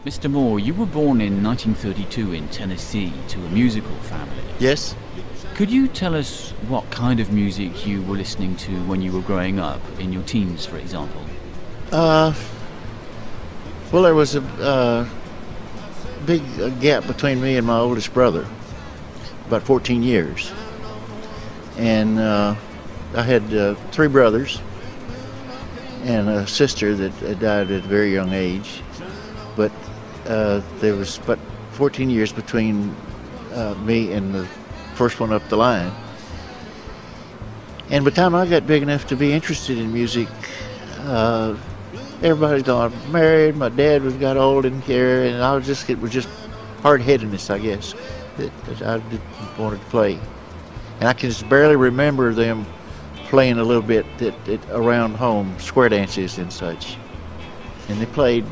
Mr. Moore, you were born in 1932 in Tennessee to a musical family. Yes. Could you tell us what kind of music you were listening to when you were growing up, in your teens, for example? Well, there was a big gap between me and my oldest brother, about 14 years. And I had 3 brothers and a sister that died at a very young age. But there was about 14 years between me and the first one up the line. And by the time I got big enough to be interested in music, everybody's gone married. My dad got old and care, and it was just hard-headedness, I guess, that I wanted to play. And I can just barely remember them playing a little bit around home, square dances and such. And they played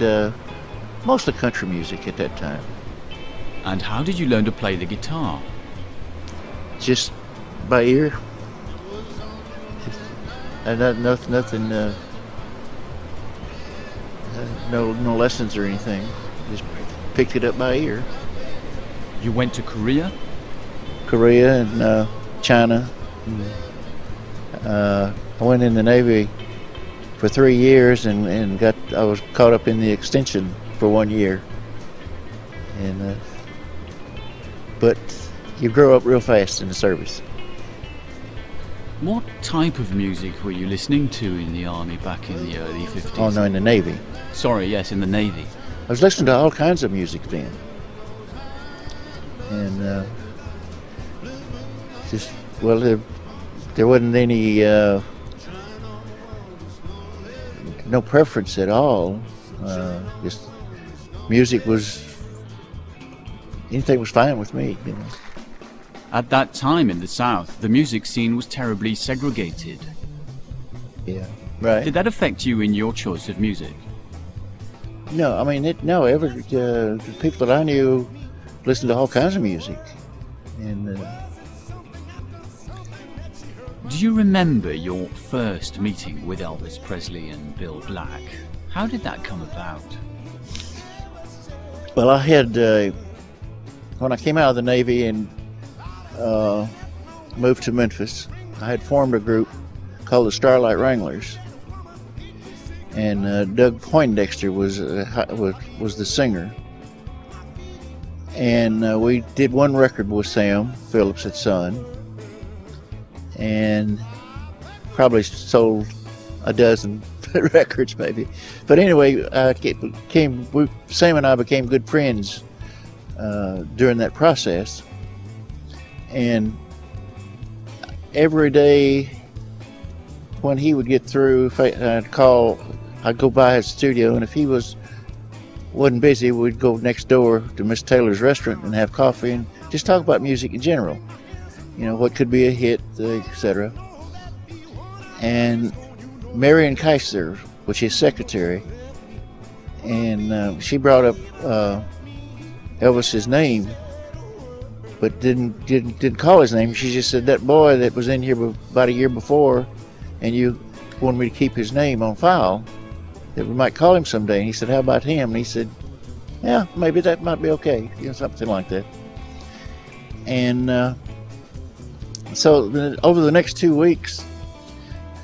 mostly country music at that time. And how did you learn to play the guitar? Just by ear. And nothing. No lessons or anything. Just picked it up by ear. You went to Korea? Korea and China. I went in the Navy for 3 years and I was caught up in the extension for 1 year. And but you grow up real fast in the service. What type of music were you listening to in the Army back in the early 50s? Oh no, in the Navy. Sorry, yes, in the Navy. I was listening to all kinds of music then. And there wasn't any, no preference at all. Just music anything was fine with me, you know. At that time in the South, the music scene was terribly segregated. Yeah, right. Did that affect you in your choice of music? No, I mean, the people that I knew listened to all kinds of music. And do you remember your first meeting with Elvis Presley and Bill Black? How did that come about? Well, I had, when I came out of the Navy and moved to Memphis, I had formed a group called the Starlight Wranglers. And Doug Poindexter was the singer. And we did one record with Sam Phillips and Son, and probably sold a dozen records maybe. But anyway, Sam and I became good friends during that process. And every day when he would get through, I'd go by his studio, and if he wasn't busy, we'd go next door to Miss Taylor's restaurant and have coffee and just talk about music in general. You know, what could be a hit, etc. And Marion Kaiser was his secretary, and she brought up Elvis's name, but didn't call his name. She just said, that boy that was in here about a year before, and you wanted me to keep his name on file, that we might call him someday. And he said, how about him? And he said, yeah, maybe that might be okay, you know, something like that. And so over the next 2 weeks,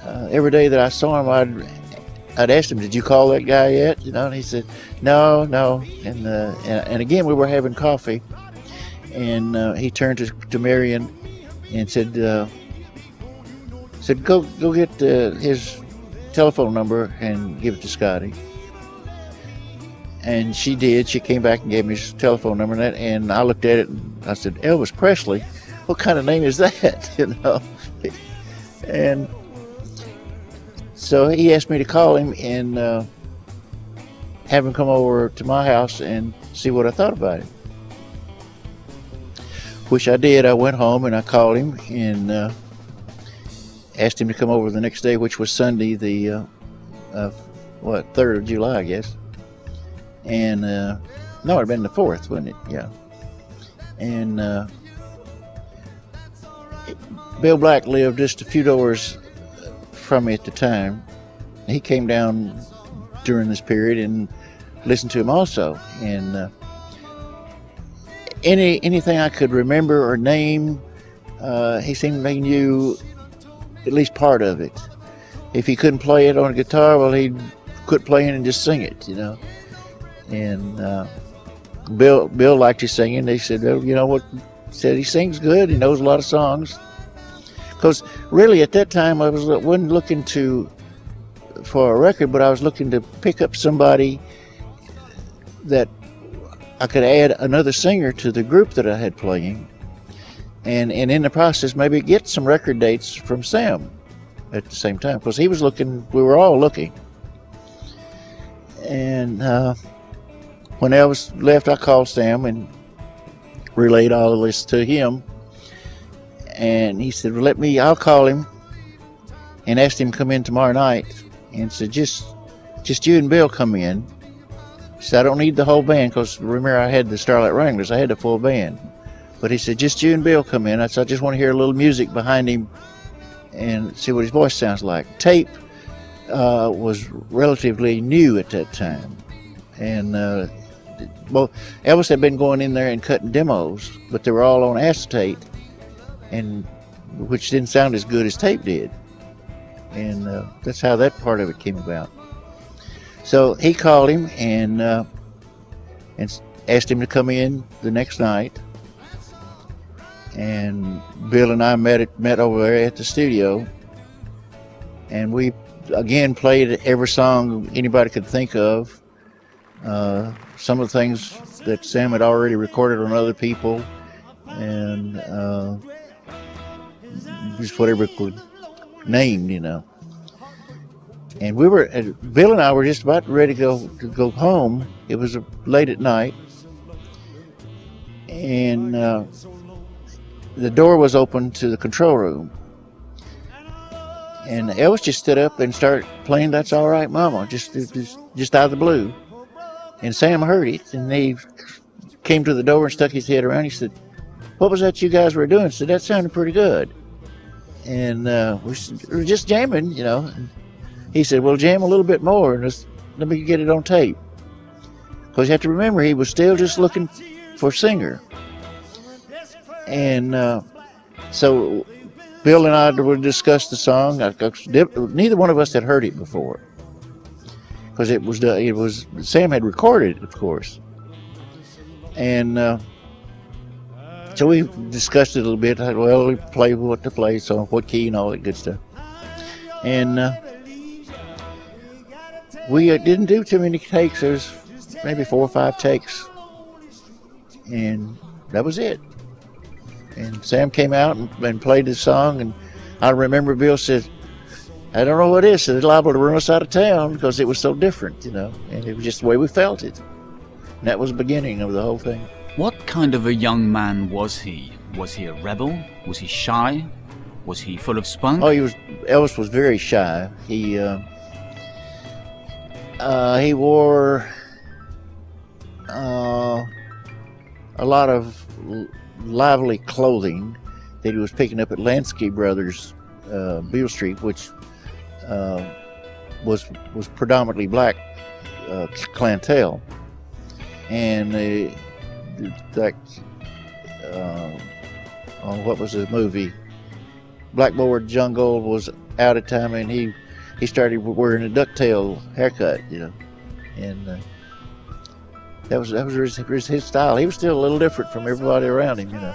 every day that I saw him, I'd ask him, did you call that guy yet? You know, and he said, no. And again, we were having coffee, and he turned to Marion and said, go get his telephone number and give it to Scotty. And she did. She came back and gave me his telephone number, and I looked at it and I said, Elvis Presley? What kind of name is that? You know? And so he asked me to call him and have him come over to my house and see what I thought about it. Which I did. I went home and I called him and asked him to come over the next day, which was Sunday, the 3rd of July, I guess. And no, it'd have been the 4th, wouldn't it? Yeah. And Bill Black lived just a few doors from me at the time. He came down during this period, and listen to him also. And anything I could remember or name, he seemed he knew at least part of it. If he couldn't play it on a guitar, well, he'd quit playing and just sing it, you know. And Bill liked his singing. They said, well, you know what? Said he sings good. He knows a lot of songs. Because really, at that time, I wasn't looking for a record, but I was looking to pick up somebody that I could add another singer to the group that I had playing, and in the process maybe get some record dates from Sam at the same time, because he was looking. We were all looking. And when Elvis left, I called Sam and relayed all of this to him. And he said, well, I'll call him and ask him to come in tomorrow night. And said, just you and Bill come in. He said, I don't need the whole band, because remember I had the Starlight Wranglers, I had the full band. But he said, just you and Bill come in. I said, I just want to hear a little music behind him and see what his voice sounds like. Tape was relatively new at that time. And Elvis had been going in there and cutting demos, but they were all on acetate, and which didn't sound as good as tape did. And that's how that part of it came about. So he called him and asked him to come in the next night. And Bill and I met over there at the studio, and we again played every song anybody could think of. Some of the things that Sam had already recorded on other people, and just whatever could named, you know. And Bill and I were just about ready to go home. It was late at night, and the door was open to the control room. And Elvis just stood up and started playing "That's All Right, Mama," just out of the blue. And Sam heard it, and he came to the door and stuck his head around. He said, "What was that you guys were doing?" I said, "That sounded pretty good." And we were just jamming, you know. And he said, "Well, jam a little bit more, and let me get it on tape." Because you have to remember, he was still just looking for a singer. And so Bill and I would discuss the song. Neither one of us had heard it before, because it was Sam had recorded it, of course. And so we discussed it a little bit. Well, we play what to play, so what key and all that good stuff. And we didn't do too many takes. There was maybe 4 or 5 takes, and that was it. And Sam came out and played the song, and I remember Bill said, "I don't know what it is. So they're liable to run us out of town," because it was so different, you know, and it was just the way we felt it. And that was the beginning of the whole thing. What kind of a young man was he? Was he a rebel? Was he shy? Was he full of spunk? Oh, Elvis was very shy. He wore a lot of lively clothing that he was picking up at Lansky Brothers, Beale Street, which was predominantly black clientele. And what was the movie? Blackboard Jungle was out at time, and he started wearing a ducktail haircut, you know, and that was his style. He was still a little different from everybody around him, you know.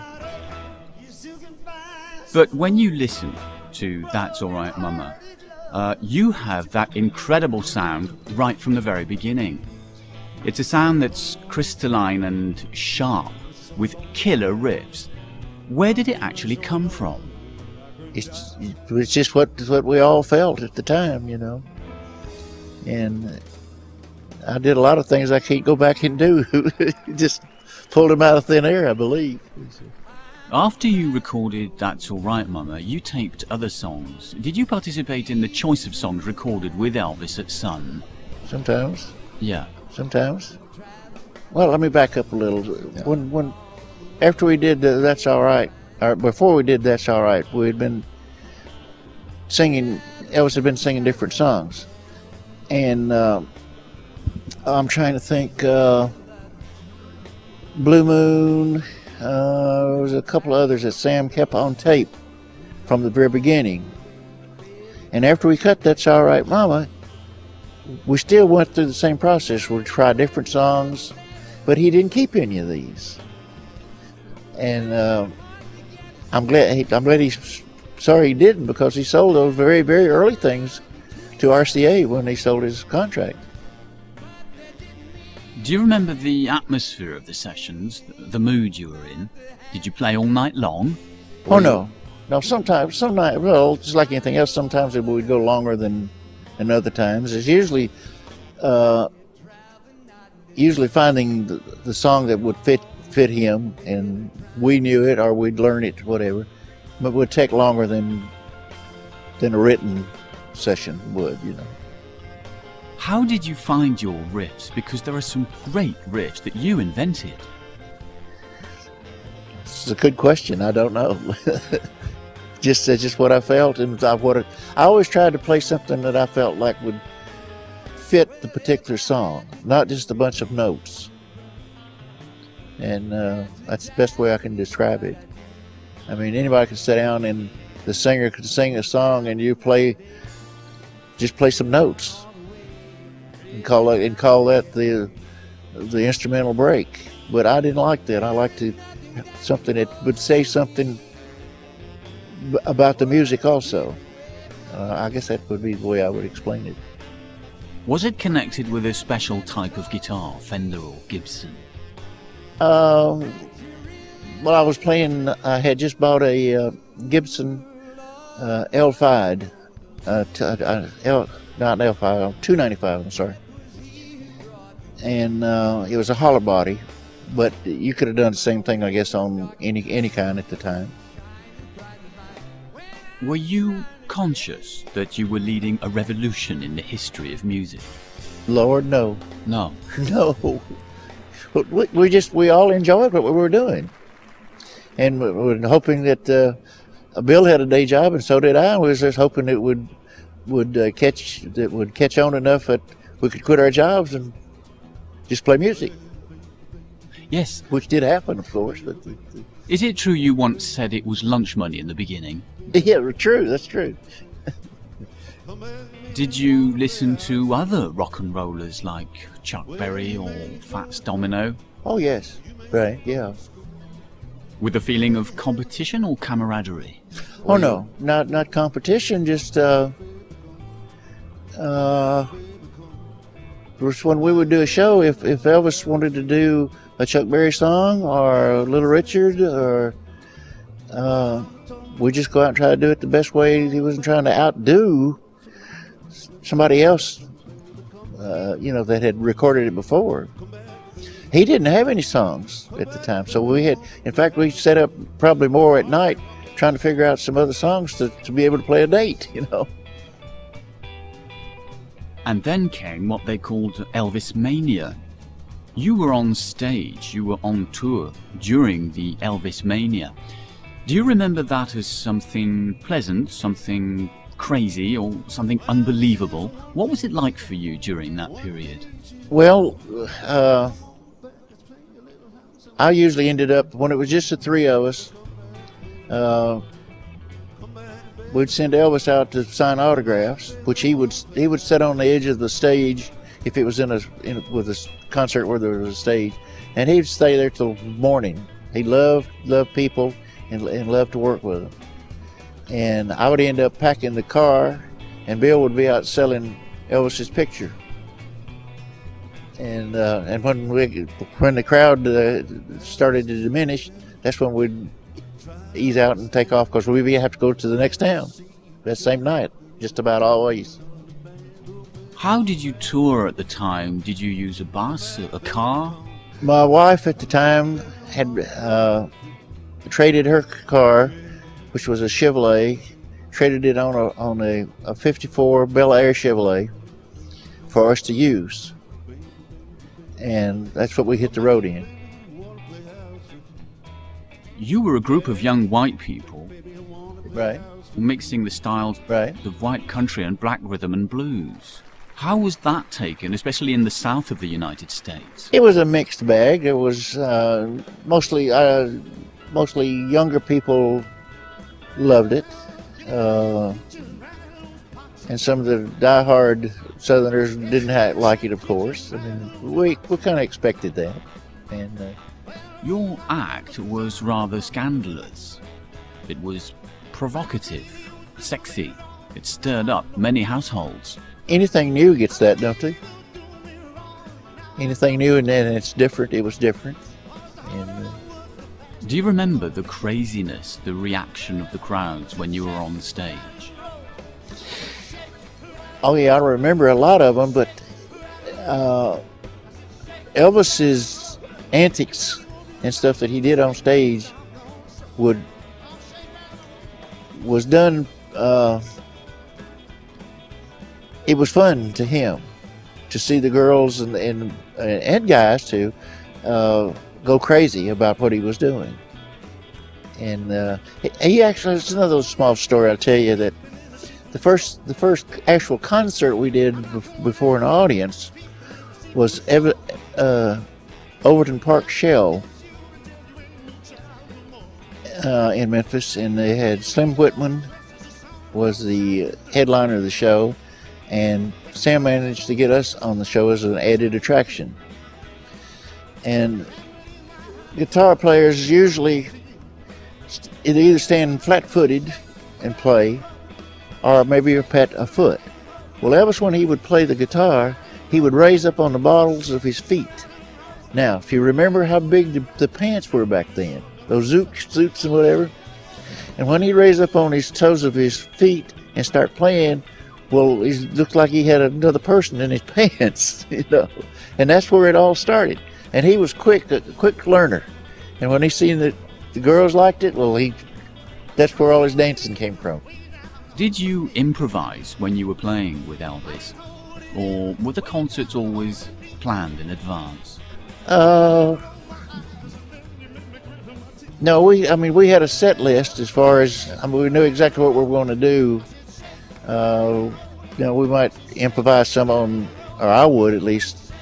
But when you listen to "That's All Right, Mama," you have that incredible sound right from the very beginning. It's a sound that's crystalline and sharp, with killer riffs. Where did it actually come from? It's just what we all felt at the time, you know. And I did a lot of things I can't go back and do. Just pulled them out of thin air, I believe. After you recorded "That's All Right, Mama," you taped other songs. Did you participate in the choice of songs recorded with Elvis at Sun? Sometimes. Yeah. Sometimes. Well, let me back up a little. When after we did "That's All Right," or before we did "That's All Right," we had been singing. Elvis had been singing different songs, and I'm trying to think. Blue Moon. There was a couple of others that Sam kept on tape from the very beginning. And after we cut That's All Right Mama, we still went through the same process. We tried different songs, but he didn't keep any of these. And I'm glad he's sorry he didn't, because he sold those very, very early things to RCA when he sold his contract. Do you remember the atmosphere of the sessions, the mood you were in? Did you play all night long? Oh, no. No, sometimes, some night, well, just like anything else, sometimes it would go longer than other times. It's usually finding the song that would fit him, and we knew it or we'd learn it, whatever. But it would take longer than a written session would, you know. How did you find your riffs? Because there are some great riffs that you invented. It's a good question. I don't know. just what I felt, and I always tried to play something that I felt like would fit the particular song, not just a bunch of notes. And that's the best way I can describe it. I mean, anybody could sit down and the singer could sing a song, and you just play some notes. And call that the instrumental break. But I didn't like that. I liked something that would say something about the music also. I guess that would be the way I would explain it. Was it connected with a special type of guitar, Fender or Gibson? Well, I was playing. I had just bought a Gibson L5, not L5, 295. I'm sorry. And it was a hollow body, but you could have done the same thing, I guess, on any kind at the time. Were you conscious that you were leading a revolution in the history of music? Lord, no. No. No. We all enjoyed what we were doing, and we were hoping that Bill had a day job, and so did I. We was just hoping it would catch on enough that we could quit our jobs and just play music. Yes. Which did happen, of course. But is it true you once said it was lunch money in the beginning? Yeah, true. That's true. Did you listen to other rock and rollers like Chuck Berry or Fats Domino? Oh, yes. Right, yeah. With a feeling of competition or camaraderie? Oh, no. Not competition, just when we would do a show, if Elvis wanted to do a Chuck Berry song or Little Richard, or we just go out and try to do it the best way. He wasn't trying to outdo somebody else, that had recorded it before. He didn't have any songs at the time, so in fact, we set up probably more at night trying to figure out some other songs to be able to play a date, And then came what they called Elvis Mania. You were on stage, you were on tour during the Elvis Mania. Do you remember that as something pleasant, something crazy, or something unbelievable? What was it like for you during that period? Well, I usually ended up, when it was just the three of us, we'd send Elvis out to sign autographs, which he would sit on the edge of the stage if it was with a concert where there was a stage, and he'd stay there till morning. He loved people and loved to work with them. And I would end up packing the car, and Bill would be out selling Elvis's picture. And when the crowd started to diminish, that's when we'd ease out and take off, because we'd have to go to the next town that same night, just about always. How did you tour at the time? Did you use a bus, a car? My wife at the time had traded her car, which was a Chevrolet, traded it on a 54 Bel Air Chevrolet for us to use. And that's what we hit the road in. You were a group of young white people. Right. Mixing the styles right. of white country and black rhythm and blues. How was that taken, especially in the south of the United States? It was a mixed bag. It was mostly younger people loved it, and some of the diehard Southerners didn't like it, of course. I mean, we kind of expected that. And your act was rather scandalous. It was provocative, sexy. It stirred up many households. Anything new gets that, don't they? Anything new and then it's different. It was different. And do you remember the craziness, the reaction of the crowds when you were on stage? Oh yeah, I remember a lot of them, but Elvis's antics and stuff that he did on stage was done. It was fun to him to see the girls and guys too go crazy about what he was doing. And he actually, it's another small story I'll tell you, that the first actual concert we did before an audience was Overton Park Shell in Memphis, and they had Slim Whitman was the headliner of the show, and Sam managed to get us on the show as an added attraction. And guitar players usually either stand flat-footed and play, or maybe pat a foot. Well, Elvis, when he would play the guitar, he would raise up on the bottles of his feet. Now, if you remember how big the pants were back then, those zoots and whatever, and when he raised up on his toes of his feet and start playing, well, he looked like he had another person in his pants, you know. And that's where it all started. And he was a quick learner. And when he seen that the girls liked it, well, that's where all his dancing came from. Did you improvise when you were playing with Elvis? Or were the concerts always planned in advance? No, we had a set list as far as, we knew exactly what we were going to do. We might improvise some on, or I would at least,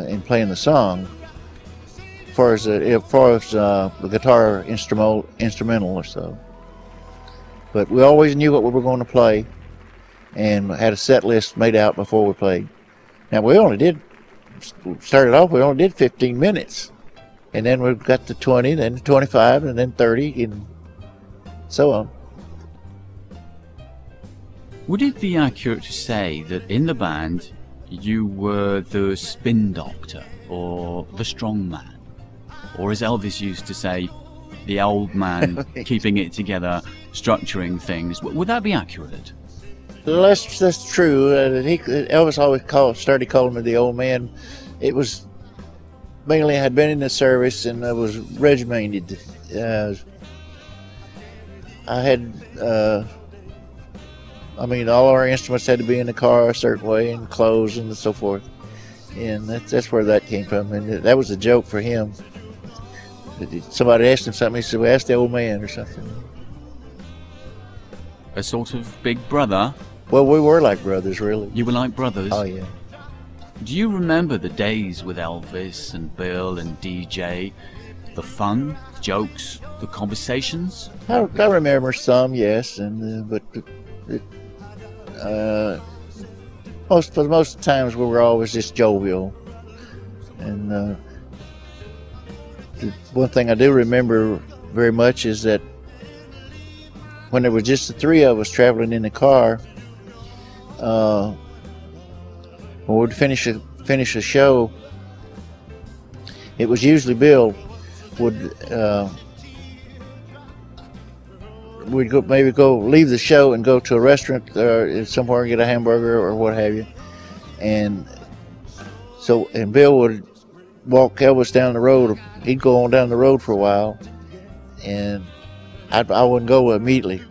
in playing the song, as far as the guitar instrumental or so. But we always knew what we were going to play, and had a set list made out before we played. Now we only did 15 minutes, and then we got to 20, then 25, and then 30, and so on. Would it be accurate to say that in the band you were the spin doctor or the strong man? Or as Elvis used to say, the old man keeping it together, structuring things. Would that be accurate? That's true. Elvis always started calling me the old man. It was mainly I had been in the service and I was regimented. I had, all our instruments had to be in the car a certain way, and clothes and so forth. And that's where that came from. And that was a joke for him. Somebody asked him something, he said, well, ask the old man or something. A sort of big brother? Well, we were like brothers, really. You were like brothers? Oh, yeah. Do you remember the days with Elvis and Bill and DJ? The fun, the jokes, the conversations? I remember some, yes, but most of the times we were always just jovial. And the one thing I do remember very much is that when there was just the three of us traveling in the car, when we'd finish a show, it was usually Bill would we'd go leave the show and go to a restaurant somewhere and get a hamburger or what have you, and Bill would walk Elvis down the road. He'd go on down the road for a while, and I wouldn't go immediately.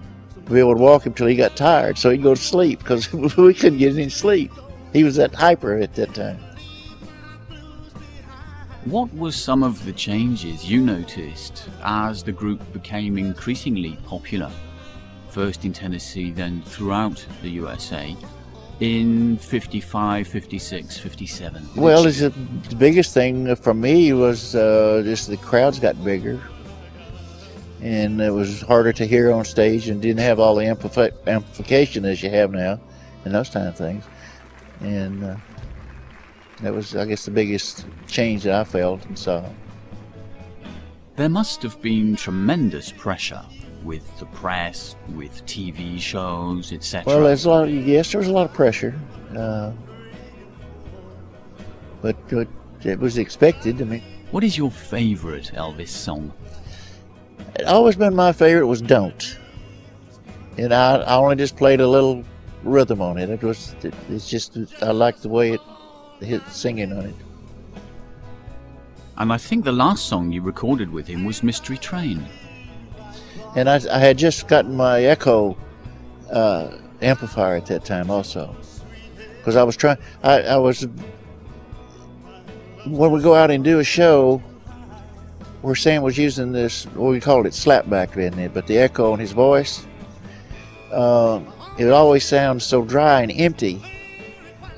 Bill would walk him till he got tired, so he'd go to sleep because we couldn't get any sleep. He was that hyper at that time. What were some of the changes you noticed as the group became increasingly popular, first in Tennessee, then throughout the USA, in 55, 56, 57? Well, the biggest thing for me was just the crowds got bigger, and it was harder to hear on stage, and didn't have all the amplification as you have now, and those kind of things. And that was, I guess, the biggest change that I felt and saw. There must have been tremendous pressure with the press, with TV shows, etc. Well, there's a lot. Yes, there was a lot of pressure, but it was expected. I mean, what is your favorite Elvis song? It always been my favorite was "Don't," and I only just played a little rhythm on it. It's just I like the way it hit singing on it. And I think the last song you recorded with him was "Mystery Train." And I had just gotten my Echo amplifier at that time also, because I was trying. I was when we go out and do a show, where Sam was using this, well, we called it slapback then, but the echo on his voice, it always sounds so dry and empty.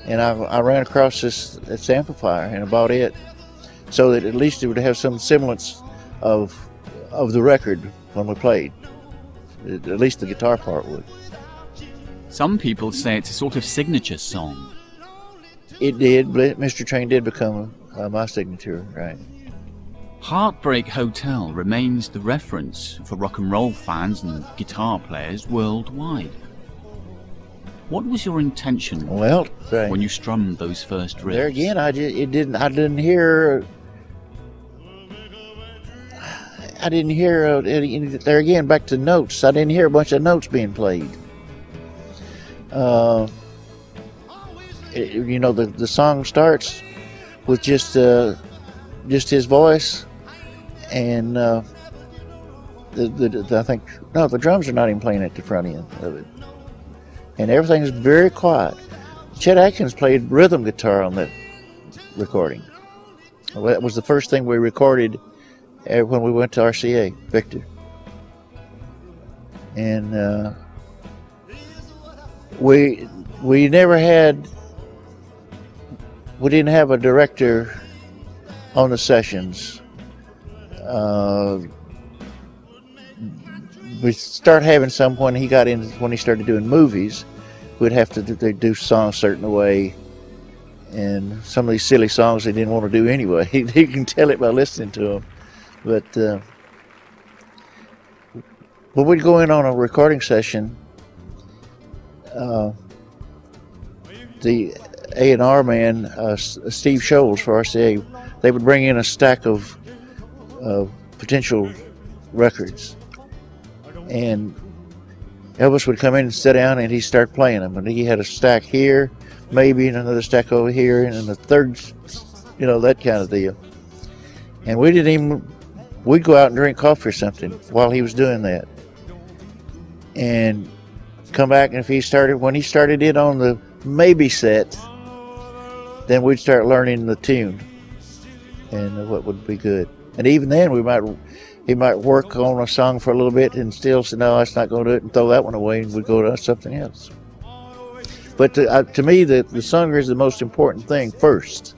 And I ran across this amplifier and I bought it, so that at least it would have some semblance of the record when we played. At least the guitar part would. Some people say it's a sort of signature song. It did, but Mr. Train did become my signature, right. Heartbreak Hotel remains the reference for rock and roll fans and guitar players worldwide. What was your intention when you strummed those first riffs? There again, I didn't hear there again, back to notes. I didn't hear a bunch of notes being played. You know, the song starts with just his voice, and I think the drums are not even playing at the front end of it, and everything's very quiet. Chet Atkins played rhythm guitar on that recording. Well, that was the first thing we recorded when we went to RCA, Victor. And we didn't have a director on the sessions. We started having some when he started doing movies. We'd have to do songs a certain way, and some of these silly songs they didn't want to do anyway. You can tell it by listening to them. But when we'd go in on a recording session, the A&R man, Steve Scholes for RCA, they would bring in a stack of potential records, and Elvis would come in and sit down and he'd start playing them, and he had a stack here, maybe, and another stack over here, and then a third, that kind of deal. And we'd go out and drink coffee or something while he was doing that, and come back, and when he started it on the maybe set, then we'd start learning the tune and what would be good. And even then, he might work on a song for a little bit and still say, no, that's not going to do it, and throw that one away, and we'd go to something else. But to me, the singer is the most important thing first.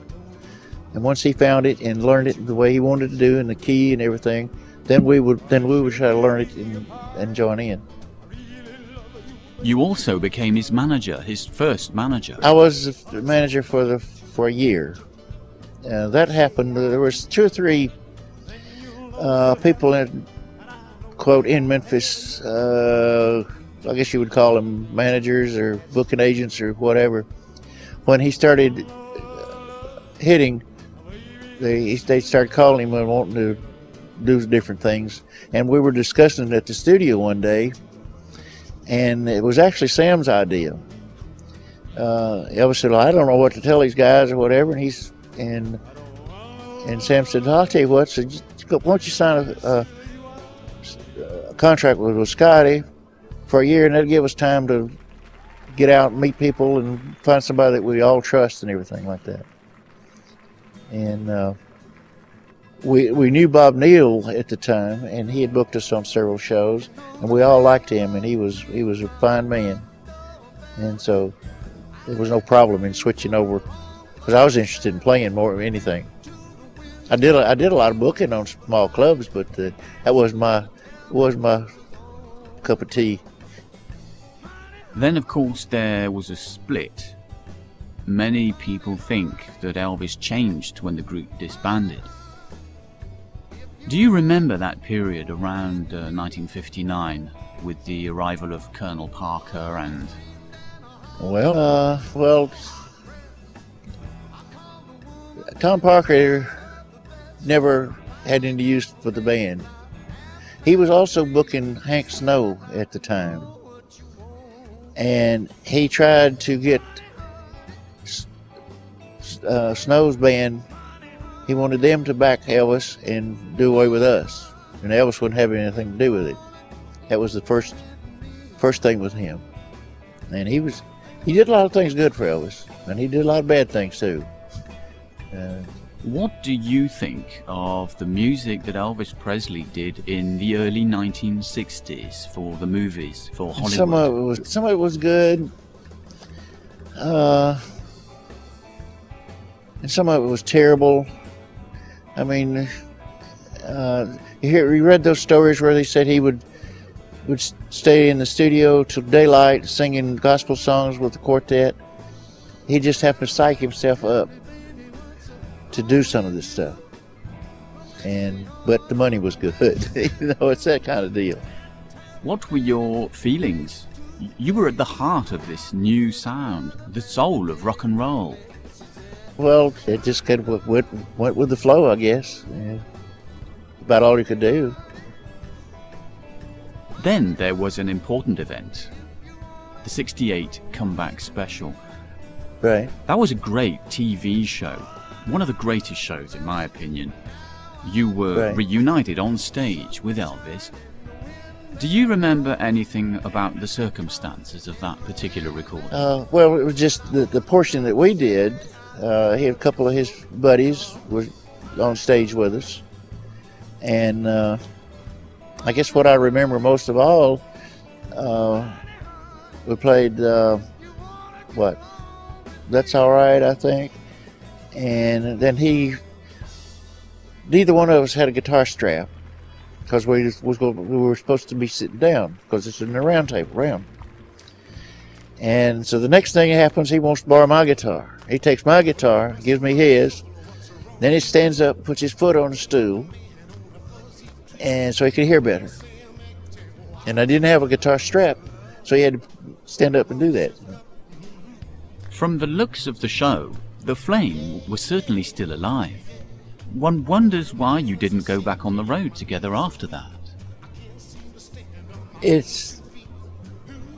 And once he found it and learned it the way he wanted to do, and the key and everything, then we would try to learn it and join in. You also became his manager, his first manager. I was the manager for a year. That happened. There was 2 or 3 people in Memphis. I guess you would call them managers or booking agents or whatever. When he started hitting, they started calling him and wanting to do different things. And we were discussing it at the studio one day, and it was actually Sam's idea. Elvis said, well, I don't know what to tell these guys or whatever, and Sam said, I'll tell you what, so why don't you sign a contract with Scotty for a year, and that'll give us time to get out and meet people and find somebody that we all trust and everything like that. And we knew Bob Neal at the time, and he had booked us on several shows, and we all liked him, and he was a fine man. And so there was no problem in switching over, because I was interested in playing more than anything. I did a lot of booking on small clubs, but that was my cup of tea. Then, of course, there was a split. Many people think that Elvis changed when the group disbanded. Do you remember that period around 1959 with the arrival of Colonel Parker and... Well, Tom Parker never had any use for the band. He was also booking Hank Snow at the time, and he tried to get Snow's band. He wanted them to back Elvis and do away with us, and Elvis wouldn't have anything to do with it. That was the first thing with him, and he did a lot of things good for Elvis, and he did a lot of bad things too. What do you think of the music that Elvis Presley did in the early 1960s for the movies, for Hollywood? Some of it was good, and some of it was terrible. I mean, you read those stories where they said he would stay in the studio till daylight singing gospel songs with the quartet. He just happened to psych himself up to do some of this stuff, but the money was good. It's that kind of deal. What were your feelings? You were at the heart of this new sound, the soul of rock and roll. Well, it just kind of went with the flow, I guess. Yeah. About all you could do. Then there was an important event, the '68 Comeback Special. Right. That was a great TV show, one of the greatest shows in my opinion. You were reunited on stage with Elvis. Do you remember anything about the circumstances of that particular recording? Well, it was just the portion that we did. He had a couple of his buddies were on stage with us, and I guess what I remember most of all, we played That's All Right, I think, and then neither one of us had a guitar strap, because we were supposed to be sitting down, because it's in the round table. And so the next thing that happens, he wants to borrow my guitar. He takes my guitar, gives me his, then he stands up, puts his foot on the stool, and so he could hear better. And I didn't have a guitar strap, so he had to stand up and do that. From the looks of the show, the flame was certainly still alive. One wonders why you didn't go back on the road together after that.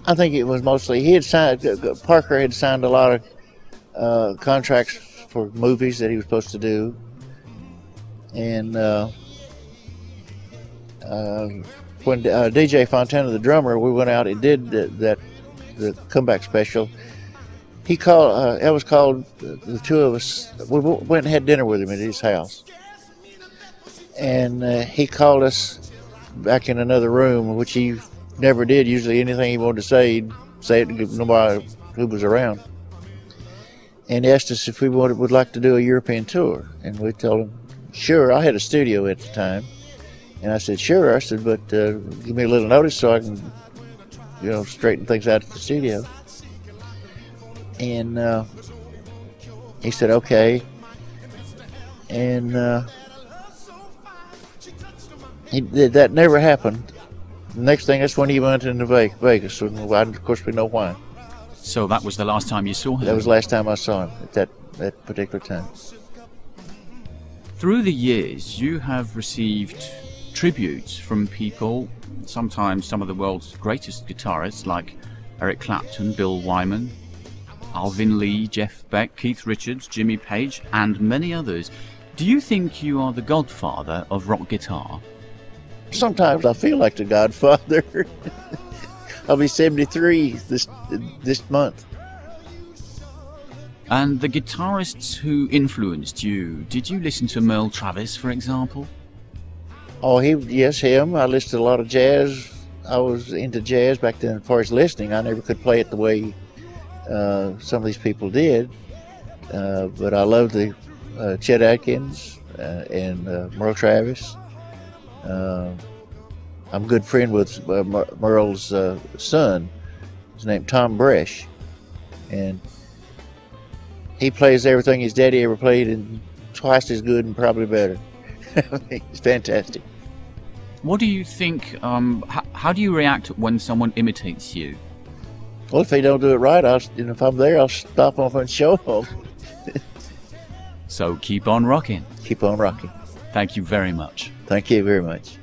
I think it was mostly, Parker had signed a lot of contracts for movies that he was supposed to do. And when DJ Fontana, the drummer, we went out and did the Comeback Special, Elvis called the two of us. We went and had dinner with him at his house, and he called us back in another room, which he never did. Usually anything he wanted to say, he'd say it to nobody who was around, and he asked us if we would like to do a European tour, and we told him sure. I had a studio at the time, and I said sure. I said, but give me a little notice so I can straighten things out at the studio. And he said, okay. And that never happened. The next thing, that's when he went into Vegas. And of course, we know why. So that was the last time you saw him? That was the last time I saw him, at that particular time. Through the years, you have received tributes from people, sometimes some of the world's greatest guitarists, like Eric Clapton, Bill Wyman, Alvin Lee, Jeff Beck, Keith Richards, Jimmy Page, and many others. Do you think you are the godfather of rock guitar? Sometimes I feel like the godfather. I'll be 73 this month. And the guitarists who influenced you, did you listen to Merle Travis, for example? Oh, yes, him. I listened to a lot of jazz. I was into jazz back then. As far as listening, I never could play it the way some of these people did, but I love the Chet Atkins and Merle Travis. I'm a good friend with Merle's son. His name Tom Bresh, and he plays everything his daddy ever played and twice as good and probably better. It's fantastic. What do you think, how do you react when someone imitates you? Well, if they don't do it right, if I'm there, I'll stop off and show them. So keep on rocking. Keep on rocking. Thank you very much. Thank you very much.